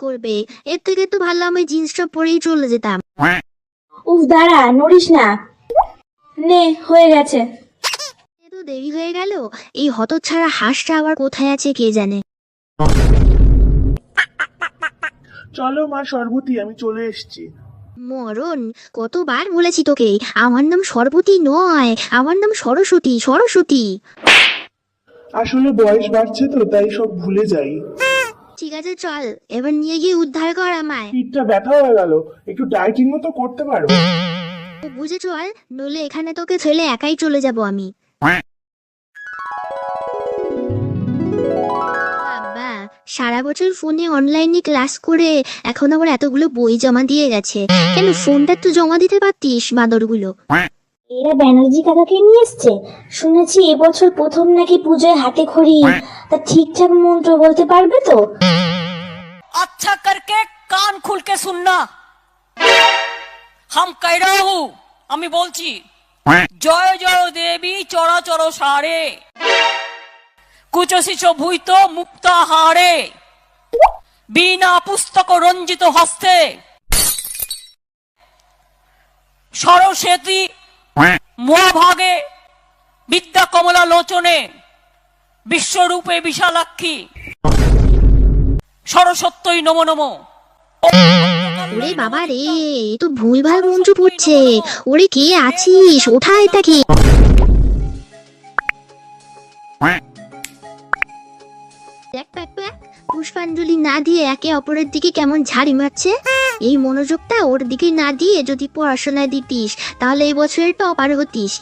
করবে? এর থেকে তো ভালো আমি জিন্স টপ পরেই চলে যেতাম। উফ দাঁড়া, নড়িস না। নে, হয়ে গেছে। এত দেরি হয়ে গেল, এই হতচ্ছাড়া হাঁসটা আবার কোথায় আছে কে জানে। চলো মা সর্বতী, আমি চলে এসেছি। মরণ, কতবার বলেছি তোকে আমার নাম সরবতী নয়, আমার নাম সরস্বতী, সরস্বতী। আসলে বয়স বাড়ছে তো, তাই সব ভুলে যাই। ঠিক আছে চল, এবার নিয়ে গিয়ে উদ্ধার কর আমায়। পিঠটা ব্যথা হয়ে গেল, একটু ডায়েটিং মতো করতে পারো? বুঝে চল, নইলে এখানে তোকে ছেলে একাই চলে যাব আমি। বাবা, সারা বছর ফোনে অনলাইনে ক্লাস করে এখন আবার এতগুলো বই জমা দিয়ে গেছে। কেন ফোনটা তো জমা দিতে পারতিস বাঁদরগুলো। এরা ব্যানার্জি কাকাকে নিয়ে এসছে। শুনেছি এবছর প্রথম নাকি পুজোয় হাতে খড়ি। তা ঠিকঠাক মন্ত্র বলতে পারবে তো? अच्छा करके कान खुल के सुनना। हम कह रहा हूँ, আমি বলছি, জয় জয় দেবী চরাচর সারে, কুচশিচ ভূত মুক্তাহারে, বিনা পুস্তক রঞ্জিত হস্তে, সরস্বতী মহাভাগে, বিদ্যা কমলা লোচনে, বিশ্বরূপে বিশালাক্ষী, সরস্বত্যই নমো নমো। ওরে বাবা রে, এ তো ভুলভাল মন্ত্র পড়ছে। ওরে কে আছিস, ওঠা এটাকে। দেখ দেখ দেখ, পুষ্পাঞ্জলি না দিয়ে একে অপরের দিকে কেমন ঝাড়ি মারছে। এই মনোযোগটা ওর দিকে না দিয়ে যদি পড়াশোনায় দিতিস, তাহলে এই বছরের টপার হতিস।